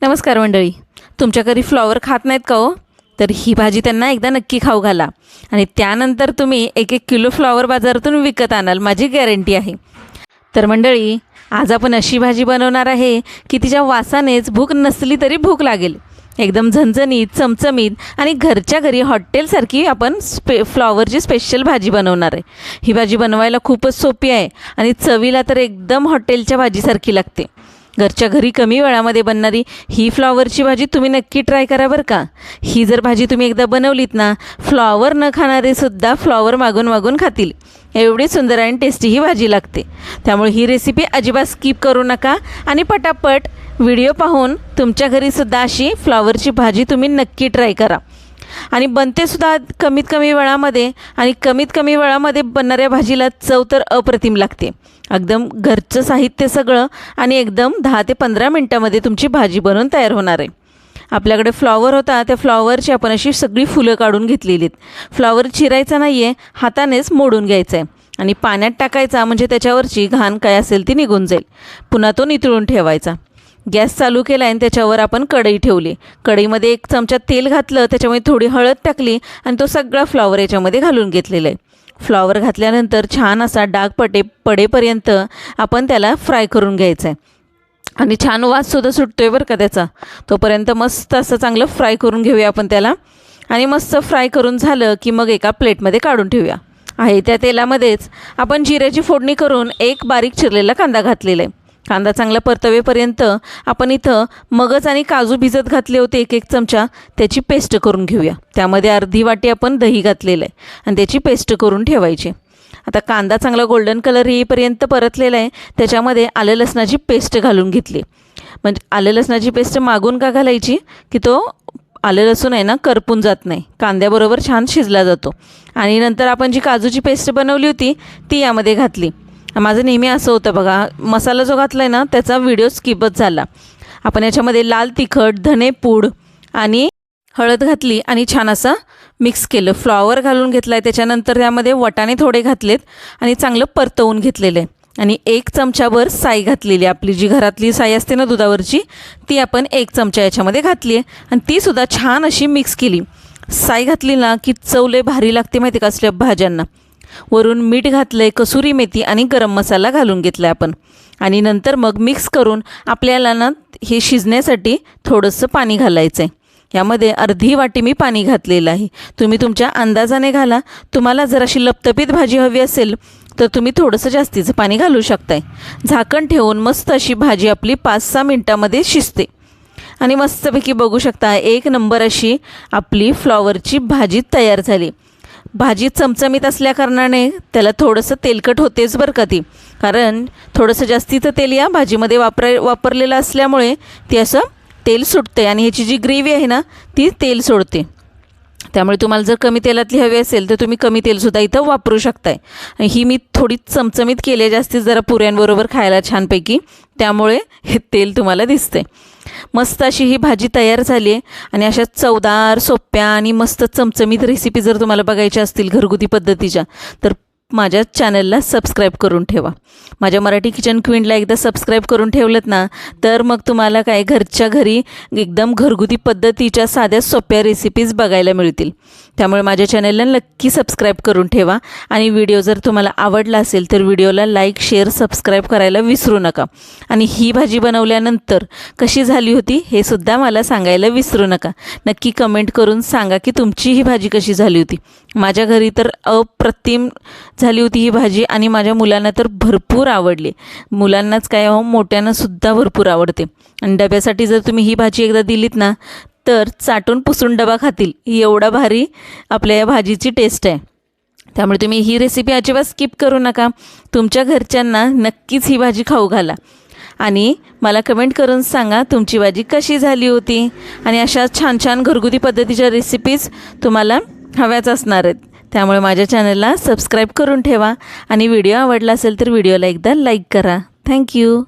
नमस्कार मंडळी. तुमच्या घरी फ्लॉवर खात नाहीत का हो? तर ही भाजी त्यांना एकदा नक्की खाऊ घाला आणि त्यानंतर तुम्ही 1-1 किलो फ्लॉवर बाजारातून विकत आणाल, माझी गॅरंटी आहे. तर मंडळी, आज आपण अशी भाजी बनवणार आहे की तिच्या वासानेच भूक नसली तरी भूक लागेल. एकदम झणझणीत, चमचमीत आणि घरच्या घरी हॉटेलसारखी आपण फ्लॉवरची स्पेशल भाजी बनवणार आहे. ही भाजी बनवायला खूपच सोपी आहे आणि चवीला तर एकदम हॉटेलच्या भाजीसारखी लागते. घरच्या घरी कमी वेळामध्ये बनणारी ही फ्लॉवरची भाजी तुम्ही नक्की ट्राय करा बरं का. ही जर भाजी तुम्ही एकदा बनवलीत ना, फ्लॉवर न खाणारेसुद्धा फ्लॉवर मागून मागून खातील. एवढी सुंदर आणि टेस्टी ही भाजी लागते. त्यामुळे ही रेसिपी अजिबात स्किप करू नका आणि पटापट व्हिडिओ पाहून तुमच्या घरीसुद्धा अशी फ्लॉवरची भाजी तुम्ही नक्की ट्राय करा. आणि बनतेसुद्धा कमीत कमी वेळामध्ये आणि कमीत कमी वेळामध्ये बनणाऱ्या भाजीला चव तर अप्रतिम लागते. एकदम घरचं साहित्य सगळं आणि एकदम 10 ते 15 मिनटामध्ये तुमची भाजी बनवून तयार होणार आहे. आपल्याकडे फ्लॉवर होता, त्या फ्लॉवरची आपण अशी सगळी फुलं काढून घेतलेली आहेत. फ्लॉवर चिरायचा नाही आहे, हातानेच मोडून घ्यायचं आहे आणि पाण्यात टाकायचा, म्हणजे त्याच्यावरची घाण काय असेल ती निघून जाईल. पुन्हा तो नितळून ठेवायचा. गॅस चालू केला आणि त्याच्यावर आपण कढई ठेवली. कढईमध्ये 1 चमचा तेल घातलं, त्याच्यामध्ये थोडी हळद टाकली आणि तो सगळा फ्लॉवर याच्यामध्ये घालून घेतलेला आहे. फ्लॉवर घातल्यानंतर छान असा डाग पडेपर्यंत आपण त्याला फ्राय करून घ्यायचं आहे आणि छान वाससुद्धा सुटतो आहे बरं का त्याचा. तोपर्यंत मस्त असं चांगलं फ्राय करून घेऊया आपण त्याला. आणि मस्त फ्राय करून झालं की मग एका प्लेटमध्ये काढून ठेवूया. त्या तेलामध्येच आपण जिऱ्याची फोडणी करून 1 बारीक चिरलेला कांदा घातलेला आहे. कांदा चांगला परतवेपर्यंत आपण इथं मगज आणि काजू भिजत घातले होते 1-1 चमचा, त्याची पेस्ट करून घेऊया. त्यामध्ये अर्धी वाटी आपण दही घातलेलं आहे आणि त्याची पेस्ट करून ठेवायची. आता कांदा चांगला गोल्डन कलर येईपर्यंत परतलेला आहे. त्याच्यामध्ये आलं लसणाची पेस्ट घालून घेतली. म्हणजे आलं लसणाची पेस्ट मागून का घालायची की तो आलं लसूण आहे ना करपून जात नाही, कांद्याबरोबर छान शिजला जातो. आणि नंतर आपण जी काजूची पेस्ट बनवली होती ती यामध्ये घातली. माझं नेहमी असं होतं बघा, मसाला जो घातला आहे ना त्याचा व्हिडिओ स्किपच झाला. आपण याच्यामध्ये लाल तिखट, धनेपूड आणि हळद घातली आणि छान असं मिक्स केलं. फ्लॉवर घालून घेतला आहे. त्याच्यानंतर त्यामध्ये वाटाणे थोडे घातलेत आणि चांगलं परतवून घेतलेलं आहे. आणि 1 चमचाभर साई घातलेली, आपली जी घरातली साई असते ना दुधावरची, ती आपण 1 चमचा याच्यामध्ये घातली आहे आणि तीसुद्धा छान अशी मिक्स केली. साई घातली ना की चव लय भारी लागते माहिती का असल्या भाज्यांना. वरून मीठ घातलं आहे, कसुरी मेथी आणि गरम मसाला घालून घेतला आहे आपण. आणि नंतर मग मिक्स करून आपल्याला ना हे शिजण्यासाठी थोडंसं पाणी घालायचं आहे. यामध्ये अर्धी वाटी मी पाणी घातलेलं आहे. तुम्ही तुमच्या अंदाजाने घाला. तुम्हाला जर अशी लपतपीत भाजी हवी असेल तर तुम्ही थोडंसं जास्तीचं पाणी घालू शकताय. झाकण ठेवून मस्त अशी भाजी आपली 5-6 मिनटामध्ये शिजते आणि मस्तपैकी बघू शकता 1 नंबर अशी आपली फ्लॉवरची भाजी तयार झाली. भाजी चमचमीत असल्याकारणाने त्याला थोडंसं तेलकट होतेच बरं का ती, कारण थोडंसं जास्तीचं तेल या भाजीमध्ये वापरलेलं असल्यामुळे ती असं तेल सुटते आणि ह्याची जी ग्रेव्ही आहे ना ती तेल सोडते. त्यामुळे तुम्हाला जर कमी तेलातली हवी असेल तर तुम्ही कमी तेलसुद्धा इथं वापरू शकताय. ही मी थोडी चमचमीत केली आहे, जास्तीत जरा पुऱ्यांबरोबर खायला छानपैकी, त्यामुळे हे तेल तुम्हाला दिसते. मस्त अशी ही भाजी तयार झाली आहे. आणि अशा चवदार, सोप्या आणि मस्त चमचमीत रेसिपी जर तुम्हाला बघायच्या असतील घरगुती पद्धतीच्या तर माझ्या चॅनलला सबस्क्राईब करून ठेवा. माझ्या मराठी किचन क्वीनला एकदा सबस्क्राईब करून ठेवलं ना तर मग तुम्हाला काय घरच्या घरी एकदम घरगुती पद्धतीच्या साध्या सोप्या रेसिपीज बघायला मिळतील. त्यामुळे माझ्या चॅनलला नक्की सबस्क्राईब करून ठेवा. आणि व्हिडिओ जर तुम्हाला आवडला असेल तर व्हिडिओला लाईक, शेअर, सबस्क्राईब करायला विसरू नका. आणि ही भाजी बनवल्यानंतर कशी झाली होती हे सुद्धा मला सांगायला विसरू नका. नक्की कमेंट करून सांगा की तुमची ही भाजी कशी झाली होती. माझ्या घरी तर अप्रतिम झाली होती ही भाजी आणि माझ्या मुलांना तर भरपूर आवडली. मुलांनाच काय मोठ्यांनासुद्धा भरपूर आवडते. आणि डब्यासाठी जर तुम्ही ही भाजी एकदा दिलीत ना तर चाटून पुसून डबा खातील, एवढा भारी आपल्या या भाजीची टेस्ट आहे. त्यामुळे तुम्ही ही रेसिपी अजिबात स्किप करू नका. तुमच्या घरच्यांना नक्कीच ही भाजी खाऊ घाला आणि मला कमेंट करून सांगा तुमची भाजी कशी झाली होती. आणि अशा छान छान घरगुती पद्धतीच्या रेसिपीज तुम्हाला हव्याच असणार आहेत. त्यामुळे माझ्या चॅनलला सबस्क्राईब करून ठेवा आणि व्हिडिओ आवडला असेल तर व्हिडिओला एकदा लाईक करा. थँक्यू.